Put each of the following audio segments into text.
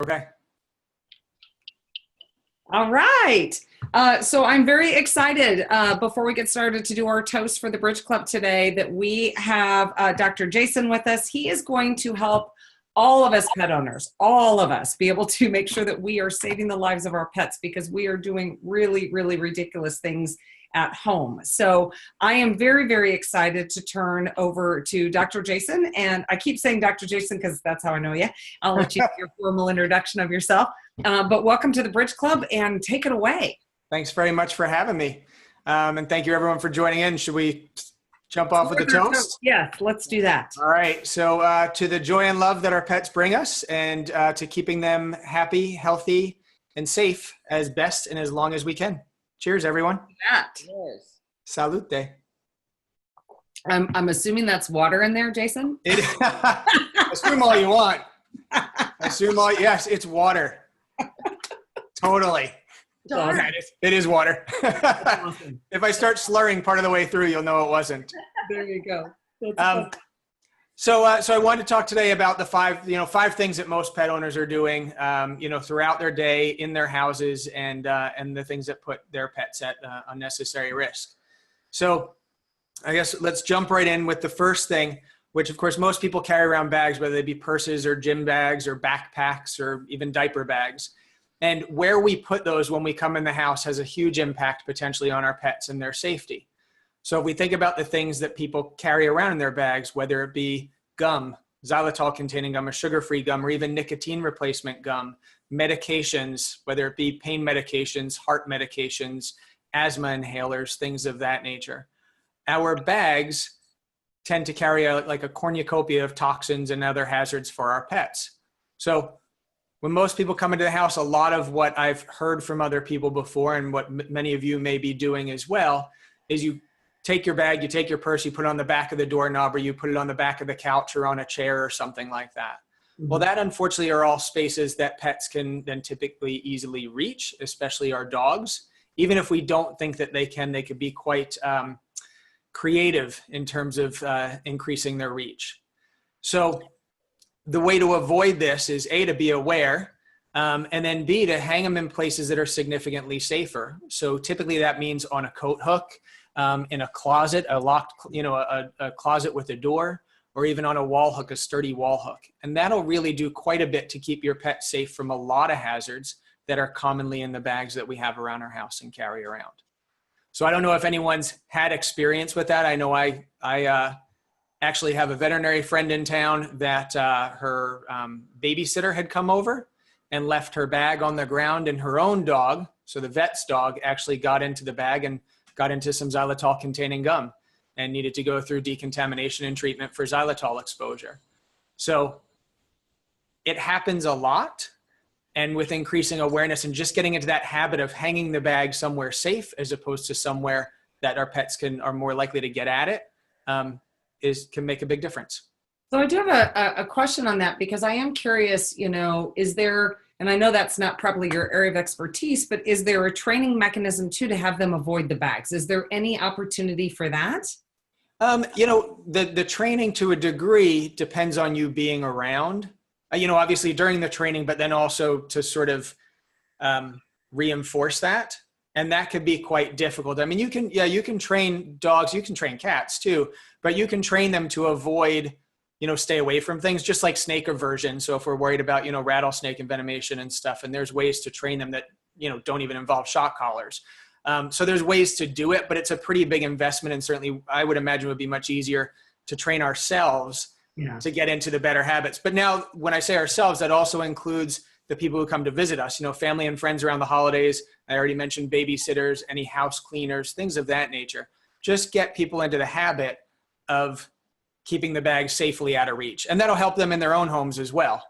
Okay. All right. So I'm very excited before we get started to do our toast for the Bridge Club today that we have Dr. Jason with us. He is going to help all of us pet owners, all of us, be able to make sure that we are saving the lives of our pets because we are doing really, really ridiculous things at home. So I am very, very excited to turn over to Dr. Jason. And I keep saying Dr. Jason because that's how I know you. I'll let you give your formal introduction of yourself. But welcome to the Bridge Club and take it away. Thanks very much for having me. And thank you everyone for joining in. Should we jump off with the toast? Yes, let's do that. All right. So to the joy and love that our pets bring us and to keeping them happy, healthy, and safe as best and as long as we can. Cheers, everyone. Cheers. Salute. I'm assuming that's water in there, Jason? Assume all you want. Yes, it's water. Totally. Awesome. It is water. Awesome. If I start slurring part of the way through, you'll know it wasn't. There you go. So I wanted to talk today about the five things that most pet owners are doing, throughout their day in their houses and the things that put their pets at unnecessary risk. So I guess let's jump right in with the first thing, which of course most people carry around bags, whether they be purses or gym bags or backpacks or even diaper bags. And where we put those when we come in the house has a huge impact potentially on our pets and their safety. So if we think about the things that people carry around in their bags, whether it be gum, xylitol-containing gum, or sugar-free gum, or even nicotine replacement gum, medications, whether it be pain medications, heart medications, asthma inhalers, things of that nature. Our bags tend to carry a cornucopia of toxins and other hazards for our pets. So when most people come into the house, a lot of what I've heard from other people before and what many of you may be doing as well is you take your bag, you take your purse, you put it on the back of the doorknob, or you put it on the back of the couch or on a chair or something like that. Mm-hmm. Well, that unfortunately are all spaces that pets can then typically easily reach, especially our dogs. Even if we don't think that they could be quite creative in terms of increasing their reach. So the way to avoid this is A, to be aware, and then B, to hang them in places that are significantly safer. So typically that means on a coat hook, in a closet, a locked, a closet with a door, or even on a wall hook, a sturdy wall hook. And that'll really do quite a bit to keep your pet safe from a lot of hazards that are commonly in the bags that we have around our house and carry around. So I don't know if anyone's had experience with that. I know I actually have a veterinary friend in town that her babysitter had come over and left her bag on the ground, and her own dog, so the vet's dog, actually got into the bag and got into some xylitol containing gum and needed to go through decontamination and treatment for xylitol exposure. So it happens a lot. And with increasing awareness and just getting into that habit of hanging the bag somewhere safe as opposed to somewhere that our pets are more likely to get at it, can make a big difference. So I do have a question on that because I am curious, is there, and I know that's not probably your area of expertise, but is there a training mechanism too to have them avoid the bags? Is there any opportunity for that? The training to a degree depends on you being around, obviously during the training, but then also to sort of reinforce that. And that could be quite difficult. I mean, you can train dogs, you can train cats too, but you can train them to avoid, stay away from things just like snake aversion. So if we're worried about, rattlesnake envenomation and stuff, and there's ways to train them that, don't even involve shock collars. So there's ways to do it, but it's a pretty big investment. And certainly I would imagine it would be much easier to train ourselves to get into the better habits. But now when I say ourselves, that also includes the people who come to visit us, family and friends around the holidays. I already mentioned babysitters, any house cleaners, things of that nature. Just get people into the habit of keeping the bag safely out of reach. And that'll help them in their own homes as well.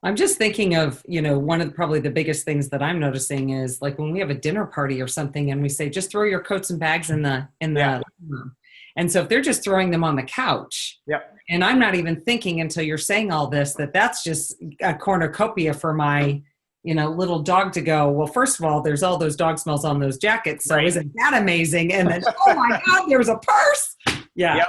I'm just thinking of, one of probably the biggest things that I'm noticing is like when we have a dinner party or something and we say, just throw your coats and bags in the living room. And so if they're just throwing them on the couch, and I'm not even thinking until you're saying all this, that's just a cornucopia for my, little dog to go, well, first of all, there's all those dog smells on those jackets. So isn't that amazing? And then, oh my God, there's a purse. Yeah. Yep.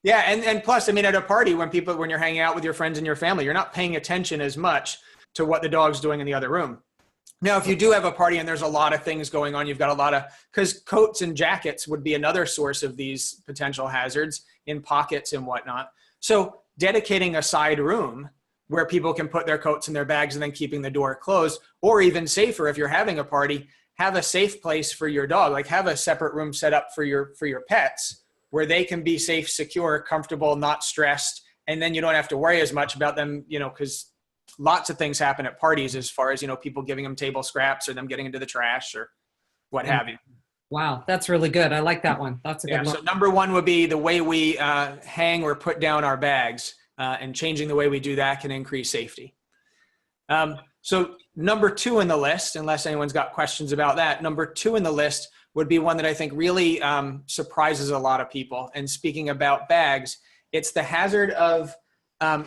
Yeah. And plus, at a party when you're hanging out with your friends and your family, you're not paying attention as much to what the dog's doing in the other room. Now, if you do have a party and there's a lot of things going on, you've got a lot of, because coats and jackets would be another source of these potential hazards in pockets and whatnot. So dedicating a side room where people can put their coats in their bags and then keeping the door closed, or even safer, if you're having a party, have a safe place for your dog, like have a separate room set up for your pets where they can be safe, secure, comfortable, not stressed. And then you don't have to worry as much about them, you know, because lots of things happen at parties as far as, you know, people giving them table scraps or them getting into the trash or what have you. Wow, that's really good. I like that one. That's a good one. So number one would be the way we hang or put down our bags, and changing the way we do that can increase safety. So number two in the list, unless anyone's got questions about that, number two in the list would be one that I think really surprises a lot of people. And speaking about bags, it's the hazard of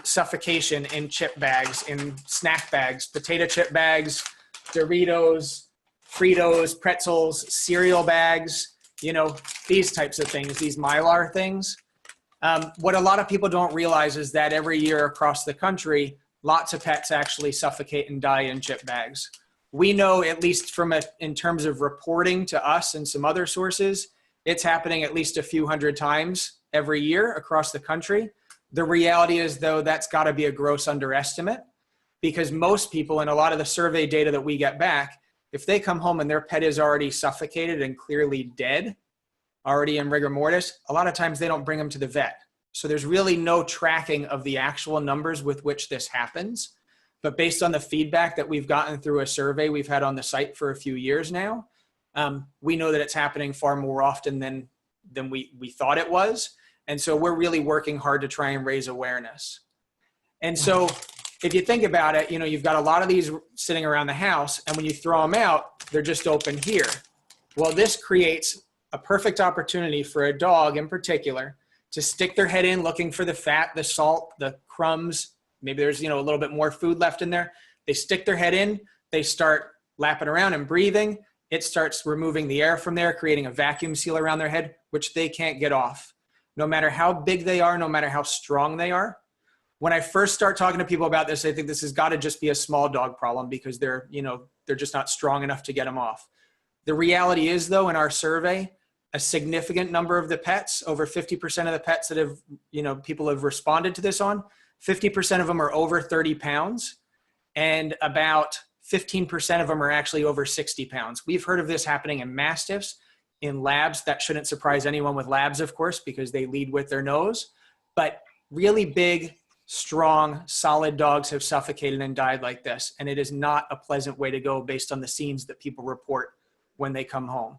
suffocation in chip bags, in snack bags, potato chip bags, Doritos, Fritos, pretzels, cereal bags, you know, these types of things, these Mylar things. What a lot of people don't realize is that every year across the country, lots of pets actually suffocate and die in chip bags. We know, at least in terms of reporting to us and some other sources, it's happening at least a few hundred times every year across the country. The reality is, though, that's got to be a gross underestimate, because most people, and a lot of the survey data that we get back, if they come home and their pet is already suffocated and clearly dead, already in rigor mortis, a lot of times they don't bring them to the vet. So there's really no tracking of the actual numbers with which this happens. But based on the feedback that we've gotten through a survey we've had on the site for a few years now, we know that it's happening far more often than we thought it was. And so we're really working hard to try and raise awareness. And so if you think about it, you know, you've got a lot of these sitting around the house, and when you throw them out, they're just open here. Well, this creates a perfect opportunity for a dog in particular to stick their head in looking for the fat, the salt, the crumbs. Maybe there's, you know, a little bit more food left in there. They stick their head in, they start lapping around and breathing. It starts removing the air from there, creating a vacuum seal around their head, which they can't get off. No matter how big they are, no matter how strong they are. When I first start talking to people about this, I think this has got to just be a small dog problem because they're just not strong enough to get them off. The reality is, though, in our survey, a significant number of the pets, over 50% of the pets that have, you know, people have responded to this on, 50% of them are over 30 pounds, and about 15% of them are actually over 60 pounds. We've heard of this happening in Mastiffs, in labs. That shouldn't surprise anyone with labs, of course, because they lead with their nose. But really big, strong, solid dogs have suffocated and died like this. And it is not a pleasant way to go based on the scenes that people report when they come home.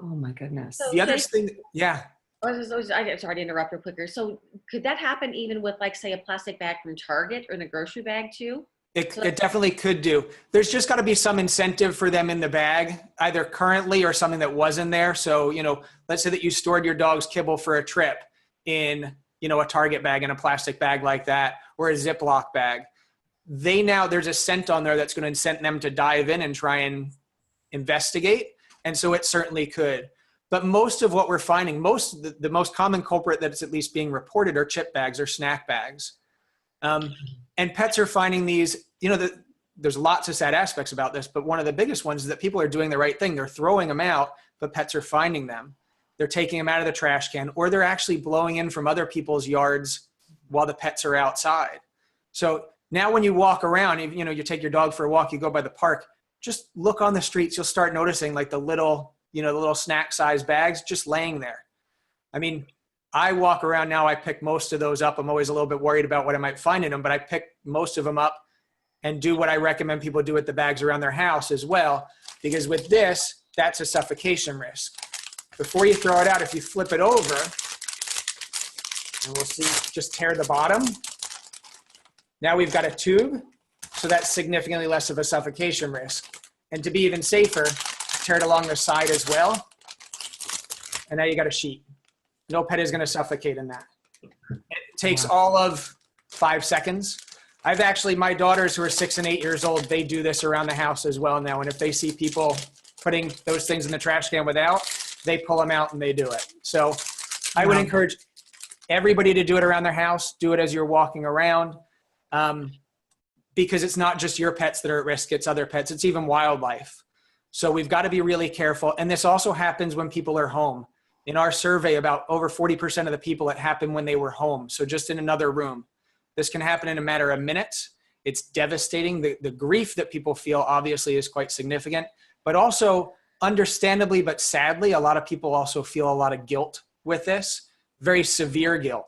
Oh my goodness. So The other thing, yeah. I'm sorry to interrupt real quicker. So could that happen even with, like, say, a plastic bag from Target or in a grocery bag too? It definitely could do. There's just got to be some incentive for them in the bag, either currently or something that was in there. So, you know, let's say that you stored your dog's kibble for a trip in, you know, a Target bag, in a plastic bag like that, or a Ziploc bag. There's a scent on there that's going to incent them to dive in and try and investigate. And so it certainly could. But most of what we're finding, the most common culprit that's at least being reported are chip bags or snack bags. And pets are finding these, you know, there's lots of sad aspects about this, but one of the biggest ones is that people are doing the right thing. They're throwing them out, but pets are finding them. They're taking them out of the trash can, or they're actually blowing in from other people's yards while the pets are outside. So now when you walk around, you know, you take your dog for a walk, you go by the park, just look on the streets, you'll start noticing like the little snack size bags just laying there. I mean, I walk around now, I pick most of those up. I'm always a little bit worried about what I might find in them, but I pick most of them up and do what I recommend people do with the bags around their house as well, because with this, that's a suffocation risk. Before you throw it out, if you flip it over, and we'll see, just tear the bottom. Now we've got a tube, so that's significantly less of a suffocation risk. And to be even safer, tear it along the side as well. And now you got a sheet. No pet is going to suffocate in that. It takes all of 5 seconds. I've actually, my daughters who are 6 and 8 years old, they do this around the house as well now. And if they see people putting those things in the trash can without, they pull them out and they do it. So I would encourage everybody to do it around their house. Do it as you're walking around. because it's not just your pets that are at risk, it's other pets, it's even wildlife. So we've got to be really careful. And this also happens when people are home. In our survey, about over 40% of the people, it happened when they were home. So just in another room. This can happen in a matter of minutes. It's devastating. The grief that people feel obviously is quite significant, but also understandably, but sadly, a lot of people also feel a lot of guilt with this, very severe guilt,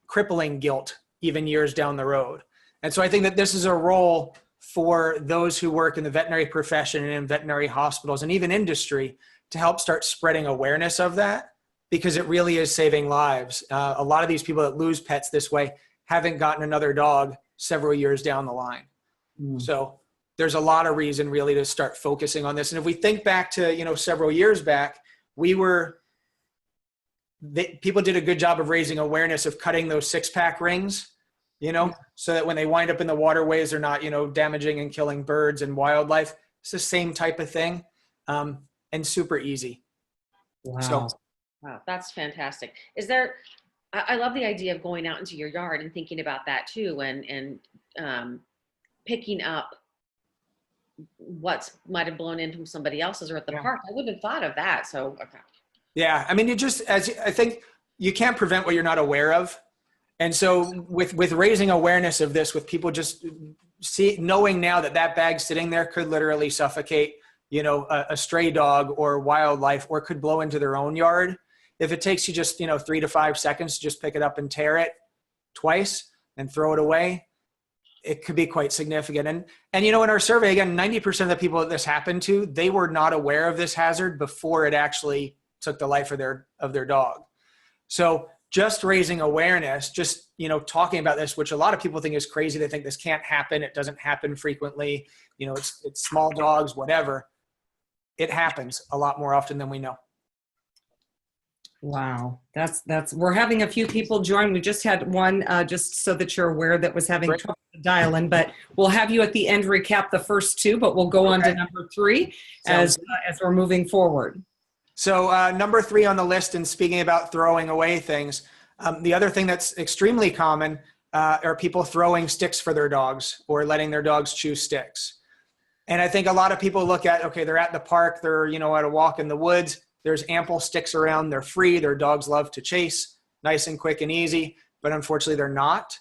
crippling guilt, even years down the road. And so I think that this is a role for those who work in the veterinary profession and in veterinary hospitals and even industry to help start spreading awareness of that, because it really is saving lives. A lot of these people that lose pets this way haven't gotten another dog several years down the line. So there's a lot of reason really to start focusing on this. And if we think back to, several years back, people did a good job of raising awareness of cutting those 6-pack rings, so that when they wind up in the waterways, they're not, damaging and killing birds and wildlife. It's the same type of thing, and super easy. Wow. So, Wow, that's fantastic. I love the idea of going out into your yard and thinking about that too, and picking up what might have blown in from somebody else's or at the park. I wouldn't have thought of that. So, okay. Yeah. I mean, I think you can't prevent what you're not aware of. And so with raising awareness of this, with people just knowing now that bag sitting there could literally suffocate, a stray dog or wildlife, or could blow into their own yard. If it takes you just, 3 to 5 seconds to just pick it up and tear it twice and throw it away, it could be quite significant. And in our survey, again, 90% of the people that this happened to, they were not aware of this hazard before it actually took the life of their dog. So just raising awareness, just, talking about this, which a lot of people think is crazy. They think this can't happen. It doesn't happen frequently. It's small dogs, whatever. It happens a lot more often than we know. Wow. We're having a few people join. We just had one, just so that you're aware, that was having trouble dialing, but we'll have you at the end recap the first 2, but we'll go on to number 3 as we're moving forward. So number 3 on the list, and speaking about throwing away things, the other thing that's extremely common are people throwing sticks for their dogs or letting their dogs chew sticks. And I think a lot of people look at, okay, they're at the park, they're, at a walk in the woods, there's ample sticks around, they're free, their dogs love to chase, nice and quick and easy, but unfortunately they're not.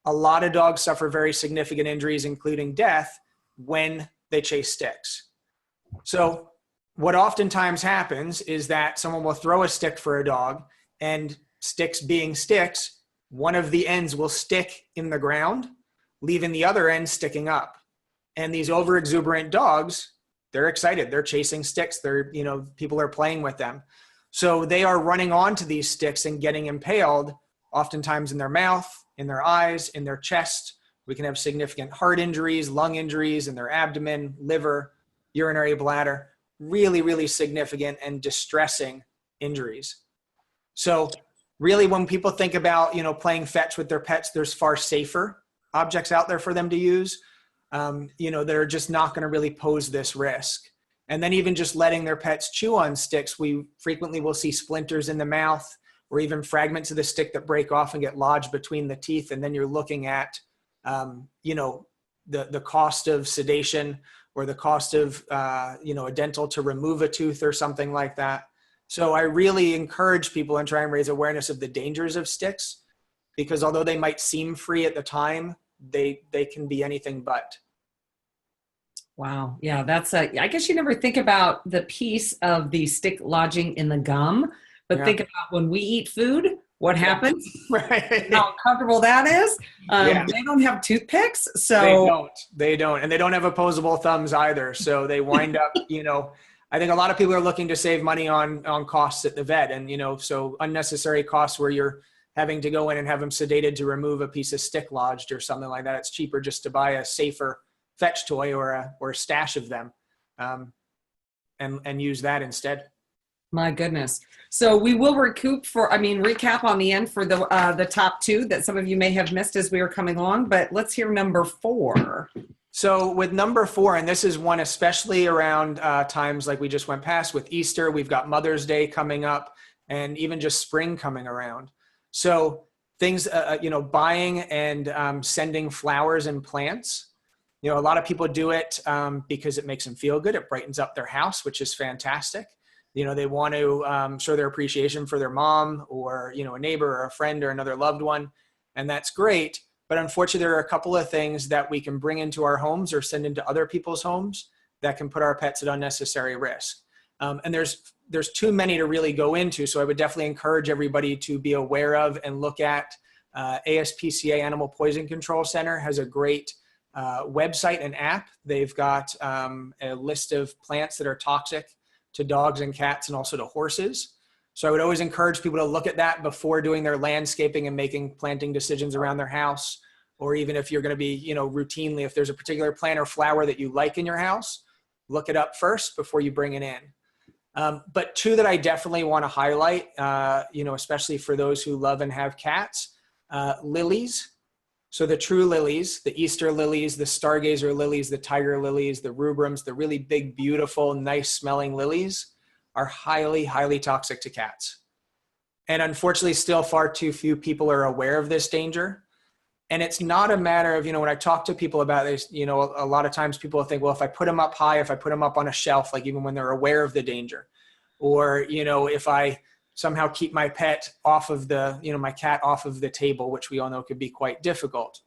A lot of dogs suffer very significant injuries, including death, when they chase sticks. So what oftentimes happens is that someone will throw a stick for a dog, and sticks being sticks, one of the ends will stick in the ground, leaving the other end sticking up. And these overexuberant dogs, they're excited. They're chasing sticks. People are playing with them. So they are running onto these sticks and getting impaled, oftentimes in their mouth, in their eyes, in their chest. We can have significant heart injuries, lung injuries in their abdomen, liver, urinary bladder. Really, really significant and distressing injuries. So really, when people think about, playing fetch with their pets, there's far safer objects out there for them to use. That are just not going to really pose this risk. And then even just letting their pets chew on sticks, we frequently will see splinters in the mouth, or even fragments of the stick that break off and get lodged between the teeth. And then you're looking at, the cost of sedation, or the cost of, a dental to remove a tooth or something like that. So I really encourage people and try and raise awareness of the dangers of sticks, because although they might seem free at the time, they can be anything but. Wow. Yeah, I guess you never think about the piece of the stick lodging in the gum, but think about when we eat food, what happens? Right. How uncomfortable that is. They don't have toothpicks. So They don't. And they don't have opposable thumbs either. So they wind up, I think a lot of people are looking to save money on costs at the vet. And, so unnecessary costs where you're having to go in and have them sedated to remove a piece of stick lodged or something like that. It's cheaper just to buy a safer fetch toy or a stash of them, and use that instead. My goodness. So we will recap on the end for the top 2 that some of you may have missed as we were coming along, but let's hear number 4. So with number 4, and this is one especially around times like we just went past with Easter, we've got Mother's Day coming up, and even just spring coming around. So things, buying and sending flowers and plants. A lot of people do it because it makes them feel good. It brightens up their house, which is fantastic. They want to show their appreciation for their mom or, a neighbor or a friend or another loved one. And that's great. But unfortunately, there are a couple of things that we can bring into our homes or send into other people's homes that can put our pets at unnecessary risk. And there's too many to really go into. So I would definitely encourage everybody to be aware of and look at ASPCA Animal Poison Control Center has a great website and app. They've got a list of plants that are toxic to dogs and cats and also to horses. So I would always encourage people to look at that before doing their landscaping and making planting decisions around their house. Or even if you're going to be, routinely, if there's a particular plant or flower that you like in your house, look it up first before you bring it in. But two that I definitely want to highlight, especially for those who love and have cats, lilies. So the true lilies, the Easter lilies, the stargazer lilies, the tiger lilies, the rubrums, the really big, beautiful, nice smelling lilies are highly, highly toxic to cats. And unfortunately, still far too few people are aware of this danger. And it's not a matter of, when I talk to people about this, a lot of times people think, well, if I put them up high, if I put them up on a shelf, like even when they're aware of the danger, or, if I somehow keep my pet off of the, my cat off of the table, which we all know could be quite difficult,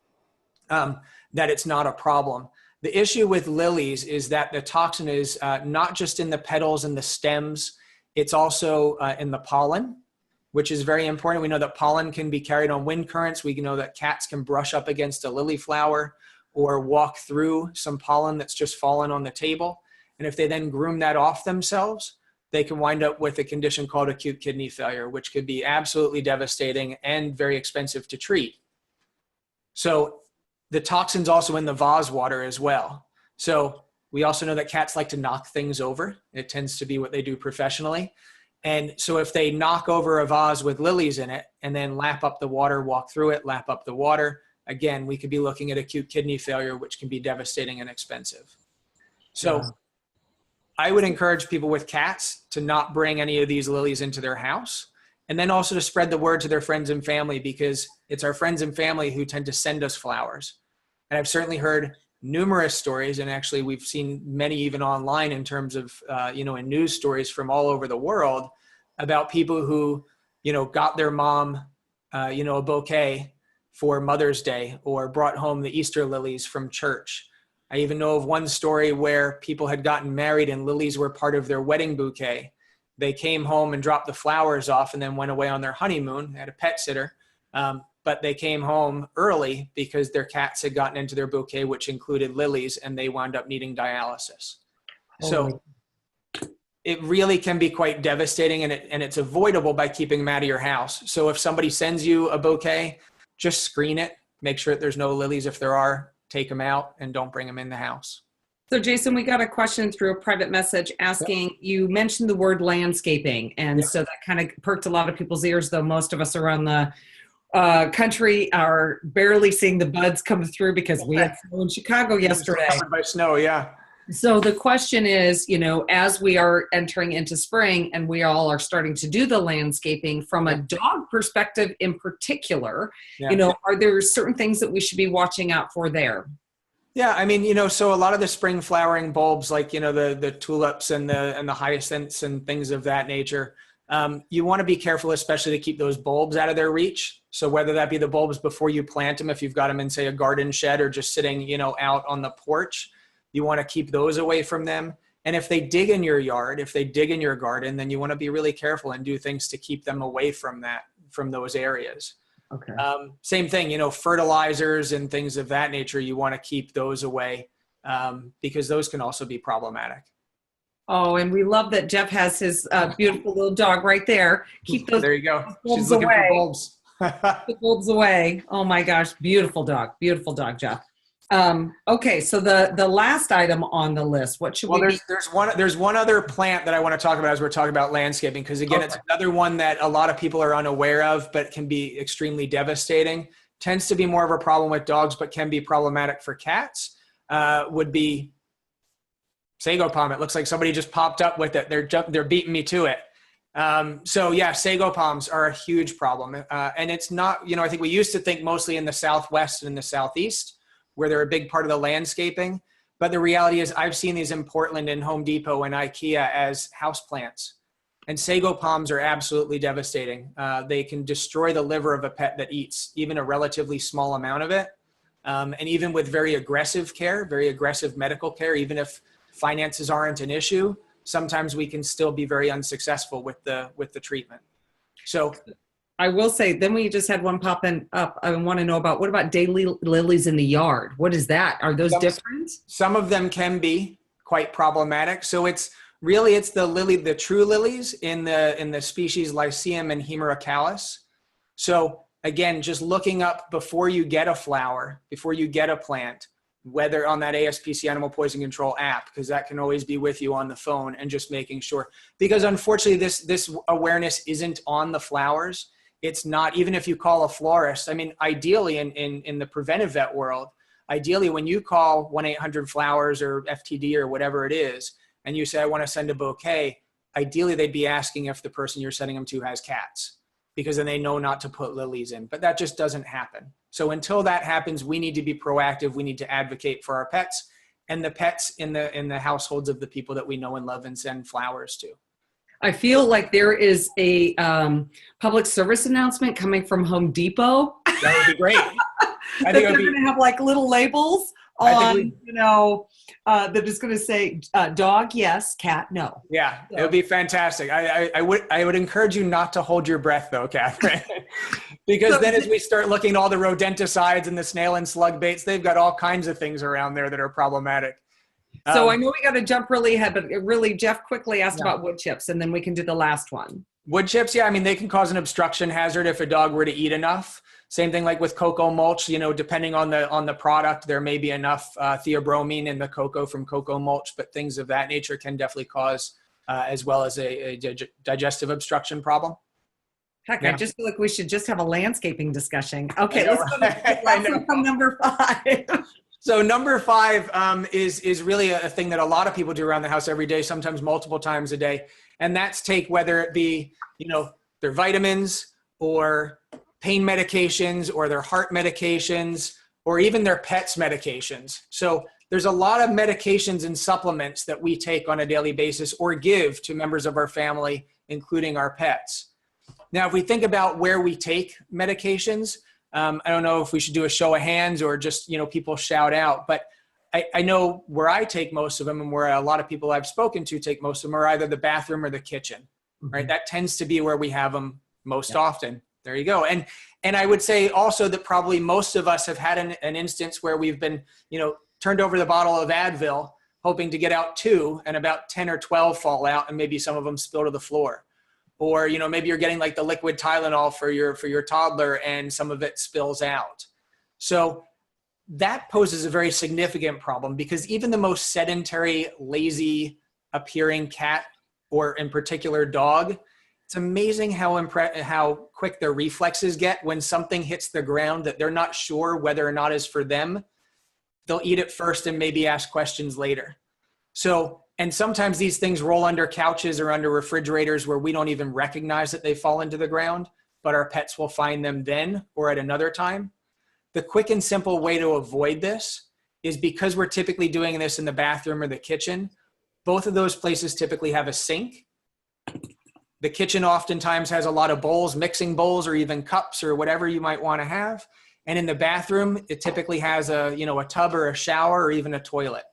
that it's not a problem. The issue with lilies is that the toxin is not just in the petals and the stems, it's also in the pollen, which is very important. We know that pollen can be carried on wind currents. We know that cats can brush up against a lily flower or walk through some pollen that's just fallen on the table. And if they then groom that off themselves, they can wind up with a condition called acute kidney failure, which could be absolutely devastating and very expensive to treat. So the toxin's also in the vase water as well. So we also know that cats like to knock things over. It tends to be what they do professionally. And so if they knock over a vase with lilies in it and then lap up the water, walk through it, lap up the water, again, we could be looking at acute kidney failure, which can be devastating and expensive. So I would encourage people with cats to not bring any of these lilies into their house, and then also to spread the word to their friends and family, because it's our friends and family who tend to send us flowers. And I've certainly heard numerous stories, and actually we've seen many even online in terms of, in news stories from all over the world about people who, got their mom, a bouquet for Mother's Day or brought home the Easter lilies from church. I even know of one story where people had gotten married and lilies were part of their wedding bouquet. They came home and dropped the flowers off and then went away on their honeymoon. They had a pet sitter, but they came home early because their cats had gotten into their bouquet, which included lilies, and they wound up needing dialysis. So it really can be quite devastating, and it's avoidable by keeping them out of your house. So if somebody sends you a bouquet, just screen it. Make sure that there's no lilies. If there are, take them out and don't bring them in the house. So Jason, we got a question through a private message asking, you mentioned the word landscaping. And so that kind of perked a lot of people's ears, though most of us around the country are barely seeing the buds come through because we had snow in Chicago yesterday. Covered by snow, yeah. So the question is, as we are entering into spring and we all are starting to do the landscaping from a dog perspective in particular, are there certain things that we should be watching out for there? Yeah, I mean, so a lot of the spring flowering bulbs, like, the tulips and the hyacinths and things of that nature, you want to be careful, especially to keep those bulbs out of their reach. So whether that be the bulbs before you plant them, if you've got them in, say, a garden shed or just sitting, out on the porch, you want to keep those away from them. And if they dig in your yard, if they dig in your garden, then you want to be really careful and do things to keep them away from those areas. Okay. Same thing, fertilizers and things of that nature, you want to keep those away because those can also be problematic. Oh, and we love that Jeff has his beautiful little dog right there. Keep those. There you go. Bulbs She's looking away. for bulbs. The bulbs away. Oh my gosh, beautiful dog, Jeff. Okay, so the last item on the list, what should we? There's one other plant that I want to talk about as we're talking about landscaping, because again, it's another one that a lot of people are unaware of, but can be extremely devastating. Tends to be more of a problem with dogs, but can be problematic for cats. Would be Sago Palm. It looks like somebody just popped up with it. They're beating me to it. So yeah, Sago Palms are a huge problem. And it's not, I think we used to think mostly in the Southwest and in the Southeast, where they're a big part of the landscaping. But the reality is I've seen these in Portland and Home Depot and IKEA as houseplants. And Sago Palms are absolutely devastating. They can destroy the liver of a pet that eats even a relatively small amount of it. And even with very aggressive care, very aggressive medical care, even if finances aren't an issue, sometimes we can still be very unsuccessful with the treatment. So I will say, then we just had one popping up. I want to know about, what about daily lilies in the yard? What is that? Are those different? Some of them can be quite problematic. So it's the true lilies in the species Lycium and Hemerocallis. So again, just looking up before you get a flower, before you get a plant, whether on that ASPC Animal Poison Control app, because that can always be with you on the phone, and just making sure, because unfortunately this awareness isn't on the flowers. It's not, even if you call a florist. I mean, ideally in the preventive vet world, ideally when you call 1-800-FLOWERS or FTD or whatever it is, and you say, I want to send a bouquet, ideally they'd be asking if the person you're sending them to has cats, because then they know not to put lilies in, but that just doesn't happen. So until that happens, we need to be proactive. We need to advocate for our pets and the pets in the households of the people that we know and love and send flowers to. I feel like there is a public service announcement coming from Home Depot. That would be great. I think they're going to have like little labels on, that is going to say dog, yes, cat, no. Yeah, So. it would be fantastic. I would encourage you not to hold your breath though, Catherine, because then as we start looking at all the rodenticides and the snail and slug baits, they've got all kinds of things around there that are problematic. So I know we got to jump really ahead, but really Jeff quickly asked about wood chips, and then we can do the last one. Wood chips, yeah, I mean, they can cause an obstruction hazard if a dog were to eat enough. Same thing like with cocoa mulch, depending on the product, there may be enough theobromine in the cocoa from cocoa mulch, but things of that nature can definitely cause, as well as a digestive obstruction problem. Heck, Yeah. I just feel like we should just have a landscaping discussion. Okay, let's go to number 5. So number 5 is really a thing that a lot of people do around the house every day, sometimes multiple times a day. And that's take, whether it be, their vitamins or pain medications or their heart medications or even their pets medications. So there's a lot of medications and supplements that we take on a daily basis or give to members of our family, including our pets. Now, if we think about where we take medications, I don't know if we should do a show of hands or just, people shout out, but I know where I take most of them and where a lot of people I've spoken to take most of them are either the bathroom or the kitchen, right? That tends to be where we have them most often. There you go. And I would say also that probably most of us have had an instance where we've been, turned over the bottle of Advil, hoping to get out 2, and about 10 or 12 fall out, and maybe some of them spill to the floor. Or, maybe you're getting like the liquid Tylenol for your toddler and some of it spills out. So that poses a very significant problem, because even the most sedentary, lazy appearing cat, or in particular dog, it's amazing how quick their reflexes get when something hits the ground that they're not sure whether or not is for them. They'll eat it first and maybe ask questions later. So, and sometimes these things roll under couches or under refrigerators where we don't even recognize that they fall into the ground, but our pets will find them then or at another time. The quick and simple way to avoid this is, because we're typically doing this in the bathroom or the kitchen, both of those places typically have a sink. The kitchen oftentimes has a lot of bowls, mixing bowls, or even cups or whatever you might want to have. And in the bathroom, it typically has a tub or a shower or even a toilet.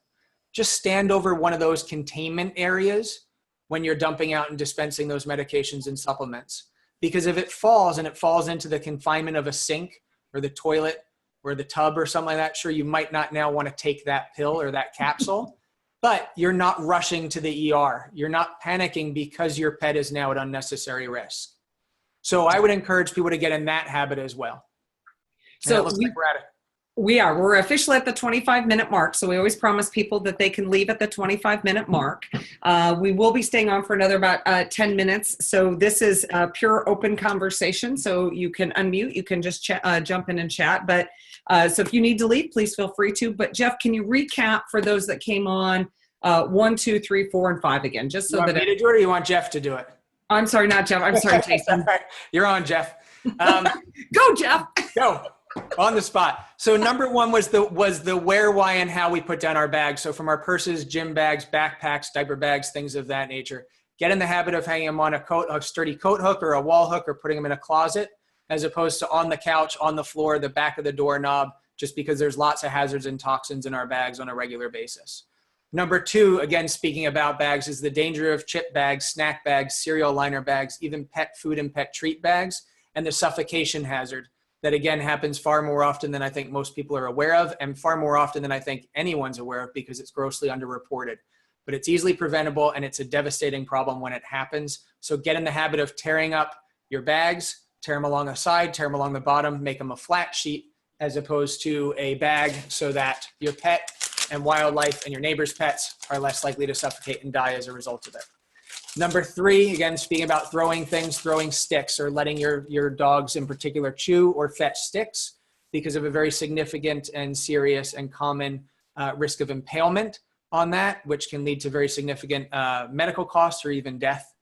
Just stand over one of those containment areas when you're dumping out and dispensing those medications and supplements. Because if it falls and it falls into the confinement of a sink or the toilet or the tub or something like that, sure, you might not now want to take that pill or that capsule. But you're not rushing to the ER. You're not panicking because your pet is now at unnecessary risk. So I would encourage people to get in that habit as well. So it looks like we're at it. We're officially at the 25-minute mark. So we always promise people that they can leave at the 25-minute mark. We will be staying on for another about 10 minutes. So this is a pure open conversation. So you can unmute, you can just jump in and chat. But so if you need to leave, please feel free to. But Jeff, can you recap for those that came on 1, 2, 3, 4, and 5 again? Just so You want that me to do it, or you want Jeff to do it? I'm sorry, not Jeff. I'm sorry, Jason. You're on, Jeff. Go, Jeff. Go on the spot. So number one was the where, why, and how we put down our bags. So from our purses, gym bags, backpacks, diaper bags, things of that nature. Get in the habit of hanging them on a sturdy coat hook or a wall hook, or putting them in a closet, as opposed to on the couch, on the floor, the back of the doorknob, just because there's lots of hazards and toxins in our bags on a regular basis. Number two, again, speaking about bags, is the danger of chip bags, snack bags, cereal liner bags, even pet food and pet treat bags, and the suffocation hazard that, again, happens far more often than I think most people are aware of, and far more often than I think anyone's aware of, because it's grossly underreported. But it's easily preventable, and it's a devastating problem when it happens. So get in the habit of tearing up your bags, tear them along the side, tear them along the bottom, make them a flat sheet as opposed to a bag, so that your pet and wildlife and your neighbor's pets are less likely to suffocate and die as a result of it. Number three, again, speaking about throwing things, throwing sticks, or letting your dogs in particular chew or fetch sticks because of a very significant and serious and common risk of impalement on that, which can lead to very significant medical costs or even death.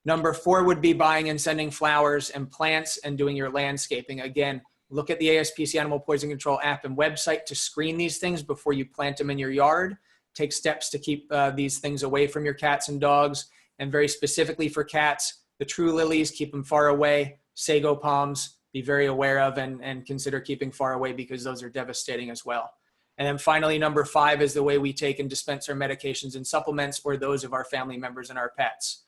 Number four would be buying and sending flowers and plants and doing your landscaping. Again, look at the ASPC Animal Poison Control app and website to screen these things before you plant them in your yard. Take steps to keep these things away from your cats and dogs. And very specifically for cats, the true lilies, keep them far away. Sago palms, be very aware of and consider keeping far away, because those are devastating as well. And then finally, number five is the way we take and dispense our medications and supplements, or those of our family members and our pets.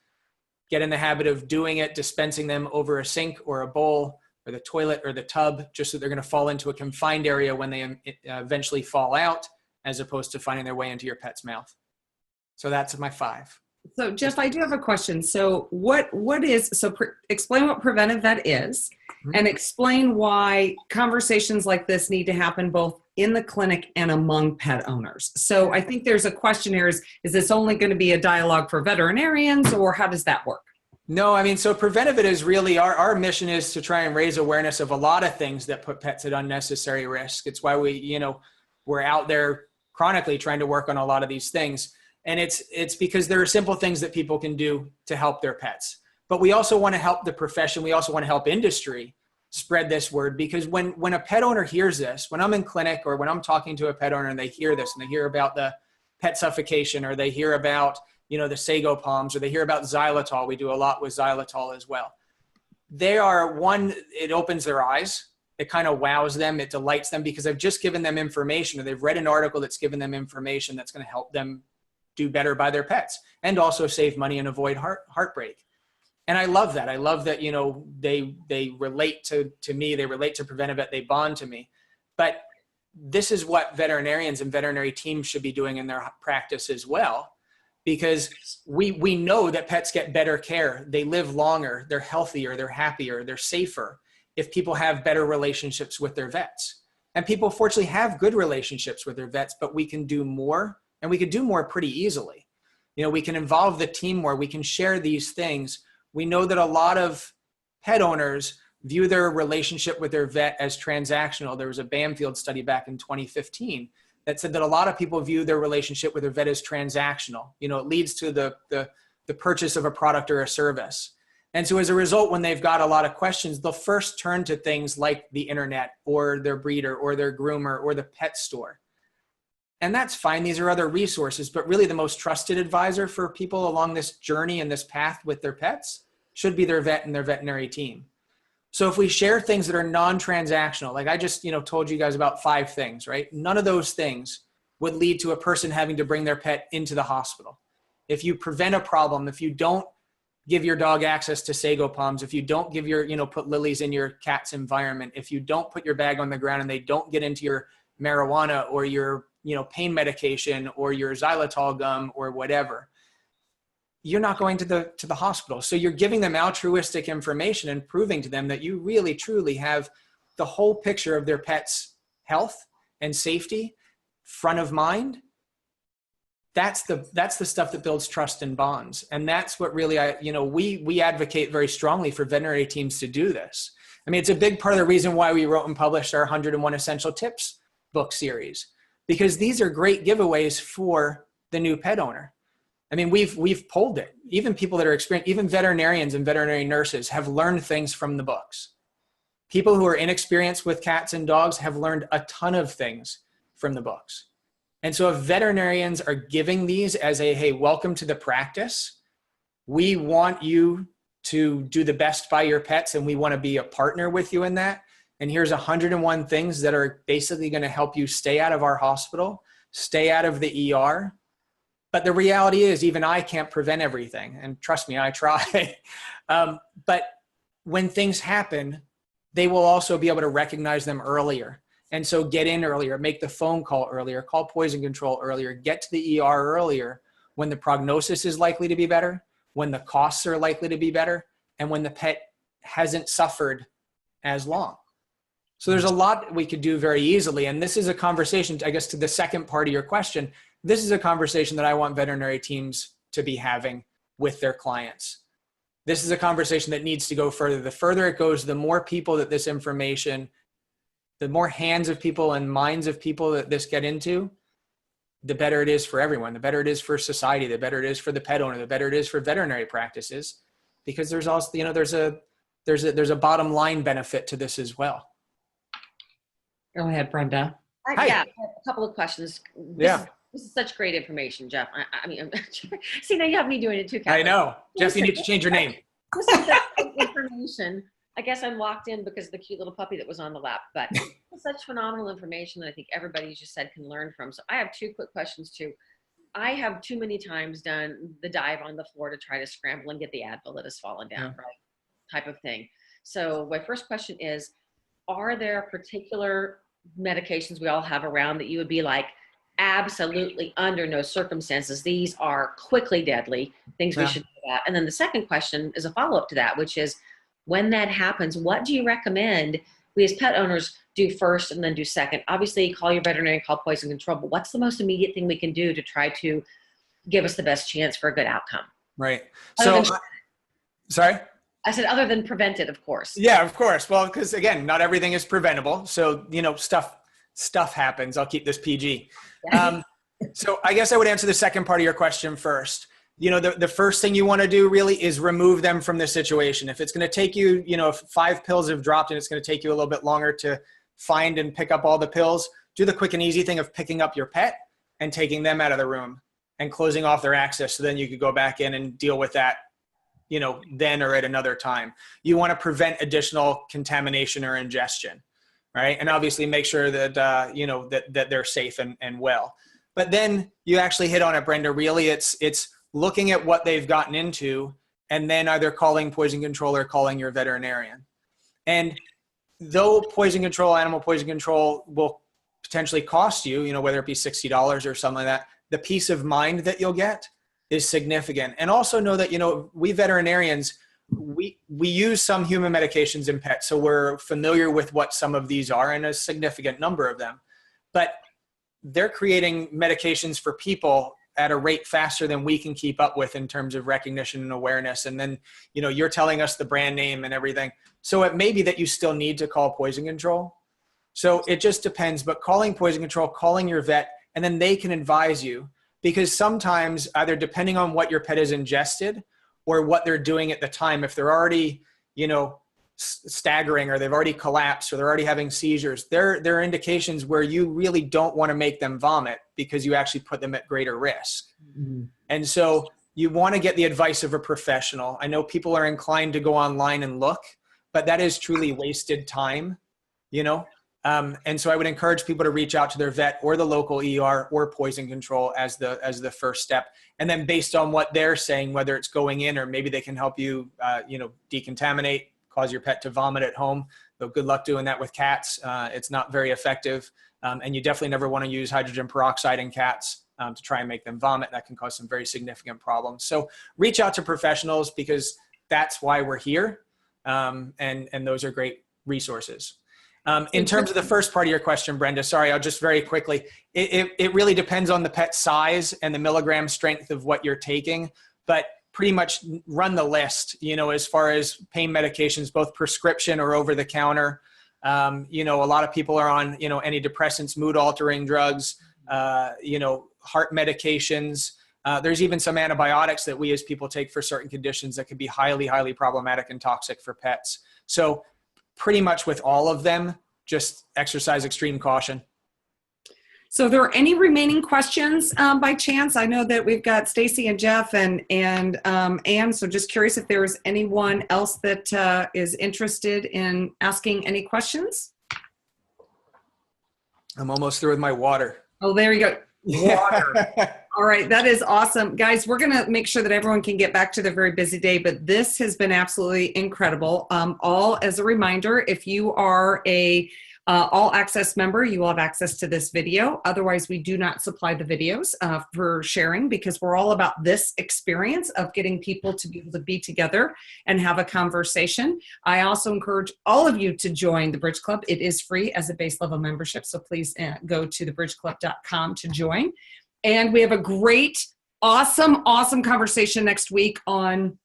Get in the habit of doing it, dispensing them over a sink or a bowl or the toilet or the tub, just so they're going to fall into a confined area when they eventually fall out, as opposed to finding their way into your pet's mouth. So that's my five. So Jeff, I do have a question. So explain what Preventive Vet is, and explain why conversations like this need to happen both in the clinic and among pet owners. So I think there's a question here, is this only going to be a dialogue for veterinarians, or how does that work? No, I mean, so Preventive Vet is really, our mission is to try and raise awareness of a lot of things that put pets at unnecessary risk. It's why we're out there chronically trying to work on a lot of these things. And it's because there are simple things that people can do to help their pets. But we also want to help the profession. We also want to help industry spread this word, because when a pet owner hears this, when I'm in clinic or when I'm talking to a pet owner and they hear this and they hear about the pet suffocation, or they hear about, the Sago Palms, or they hear about xylitol. We do a lot with xylitol as well. It opens their eyes. It kind of wows them. It delights them, because I've just given them information, or they've read an article that's given them information that's going to help them do better by their pets, and also save money and avoid heartbreak. And I love that. I love that, they relate to me, they relate to Preventive Vet, they bond to me. But this is what veterinarians and veterinary teams should be doing in their practice as well, because we know that pets get better care. They live longer, they're healthier, they're happier, they're safer if people have better relationships with their vets. And people fortunately have good relationships with their vets, but we can do more. And we could do more pretty easily. We can involve the team more. We can share these things. We know that a lot of pet owners view their relationship with their vet as transactional. There was a Bamfield study back in 2015 that said that a lot of people view their relationship with their vet as transactional. It leads to the purchase of a product or a service. And so as a result, when they've got a lot of questions, they'll first turn to things like the internet or their breeder or their groomer or the pet store. And that's fine. These are other resources, but really the most trusted advisor for people along this journey and this path with their pets should be their vet and their veterinary team. So if we share things that are non-transactional, like I just, told you guys about 5 things, right? None of those things would lead to a person having to bring their pet into the hospital. If you prevent a problem, if you don't give your dog access to Sago Palms, if you don't give put lilies in your cat's environment, if you don't put your bag on the ground and they don't get into your marijuana or your pain medication or your xylitol gum or whatever, you're not going to the hospital. So you're giving them altruistic information and proving to them that you really truly have the whole picture of their pet's health and safety front of mind. That's the stuff that builds trust and bonds. And that's what really we advocate very strongly for veterinary teams to do this. I mean, it's a big part of the reason why we wrote and published our 101 Essential Tips book series, because these are great giveaways for the new pet owner. I mean, we've pulled it. Even people that are experienced, even veterinarians and veterinary nurses have learned things from the books. People who are inexperienced with cats and dogs have learned a ton of things from the books. And so if veterinarians are giving these as a, hey, welcome to the practice, we want you to do the best by your pets and we want to be a partner with you in that. And here's 101 things that are basically going to help you stay out of our hospital, stay out of the ER. But the reality is even I can't prevent everything. And trust me, I try. But when things happen, they will also be able to recognize them earlier. And so get in earlier, make the phone call earlier, call poison control earlier, get to the ER earlier when the prognosis is likely to be better, when the costs are likely to be better, and when the pet hasn't suffered as long. So there's a lot we could do very easily. And this is a conversation, I guess, to the second part of your question. This is a conversation that I want veterinary teams to be having with their clients. This is a conversation that needs to go further. The further it goes, the more people that this information, the more hands of people and minds of people that this get into, the better it is for everyone. The better it is for society. The better it is for the pet owner. The better it is for veterinary practices, because there's also, you know, there's a bottom line benefit to this as well. Go ahead, Brenda. Hi. Yeah, I have a couple of questions. This is such great information, Jeff. I mean, see, now you have me doing it too, Kathleen. I know. Jeff, you need to change your name. This is such great information. I guess I walked in because of the cute little puppy that was on the lap, but it's such phenomenal information that I think everybody, as you said, can learn from. So I have two quick questions too. I have too many times done the dive on the floor to try to scramble and get the Advil that has fallen down, right? Type of thing. So my first question is, are there particular medications we all have around that you would be like, absolutely under no circumstances, these are quickly deadly things we should do that? And then the second question is a follow-up to that, which is, when that happens, what do you recommend we as pet owners do first and then do second? Obviously, call your veterinarian, call poison control, but what's the most immediate thing we can do to try to give us the best chance for a good outcome? Right. So, sorry? I said other than prevented, of course. Yeah, of course. Well, because again, not everything is preventable. So, you know, stuff happens. I'll keep this PG. So I guess I would answer the second part of your question first. You know, the first thing you want to do really is remove them from the situation. If it's going to take you, you know, if 5 pills have dropped and it's going to take you a little bit longer to find and pick up all the pills, do the quick and easy thing of picking up your pet and taking them out of the room and closing off their access. So then you could go back in and deal with that, you know, then or at another time. You want to prevent additional contamination or ingestion, right? And obviously make sure that, you know, that they're safe and well. But then you actually hit on it, Brenda. Really, it's looking at what they've gotten into and then either calling poison control or calling your veterinarian. And though poison control, animal poison control will potentially cost you, you know, whether it be $60 or something like that, the peace of mind that you'll get is significant. And also know that, you know, we veterinarians, we use some human medications in pets. So we're familiar with what some of these are and a significant number of them. But they're creating medications for people at a rate faster than we can keep up with in terms of recognition and awareness. And then, you know, you're telling us the brand name and everything. So it may be that you still need to call poison control. So it just depends, but calling poison control, calling your vet, and then they can advise you, because sometimes either depending on what your pet has ingested or what they're doing at the time, if they're already, you know, staggering or they've already collapsed or they're already having seizures, there are indications where you really don't want to make them vomit because you actually put them at greater risk. Mm-hmm. And so you want to get the advice of a professional. I know people are inclined to go online and look, but that is truly wasted time, you know? And so I would encourage people to reach out to their vet or the local ER or poison control as the first step. And then based on what they're saying, whether it's going in or maybe they can help you, you know, decontaminate, cause your pet to vomit at home. Though good luck doing that with cats. It's not very effective. And you definitely never want to use hydrogen peroxide in cats to try and make them vomit. That can cause some very significant problems. So reach out to professionals, because that's why we're here. And those are great resources. In terms of the first part of your question, Brenda, sorry, I'll just very quickly, it really depends on the pet size and the milligram strength of what you're taking, but pretty much run the list, you know, as far as pain medications, both prescription or over the counter. You know, a lot of people are on, you know, antidepressants, mood altering drugs, you know, heart medications, There's even some antibiotics that we as people take for certain conditions that can be highly, highly problematic and toxic for pets. So pretty much with all of them, just exercise extreme caution. So, are there any remaining questions by chance? I know that we've got Stacy and Jeff and Anne. So, just curious if there's anyone else that is interested in asking any questions. I'm almost through with my water. Oh, there you go. Water. All right, that is awesome. Guys, we're going to make sure that everyone can get back to their very busy day, but this has been absolutely incredible. All as a reminder, if you are a all access member, you will have access to this video. Otherwise, we do not supply the videos for sharing, because we're all about this experience of getting people to be able to be together and have a conversation. I also encourage all of you to join the Bridge Club. It is free as a base level membership. So please go to thebridgeclub.com to join. And we have a great, awesome conversation next week on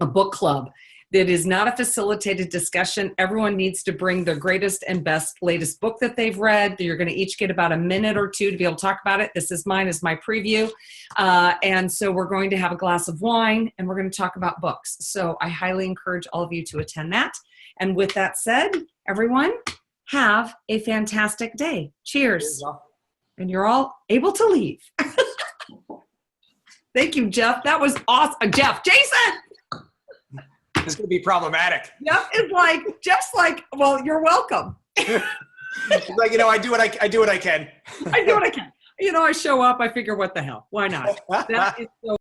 a book club. That is not a facilitated discussion. Everyone needs to bring their greatest and best latest book that they've read. You're going to each get about a minute or two to be able to talk about it. This is mine as my preview. And so we're going to have a glass of wine and we're going to talk about books. So I highly encourage all of you to attend that. And with that said, everyone, have a fantastic day. Cheers. And you're all able to leave. Thank you, Jeff. That was awesome. Jeff, Jason. This is going to be problematic. Jeff is like, Jeff's like, well, you're welcome. Like, I do what I can. I do what I can. I show up. I figure, what the hell? Why not? That is so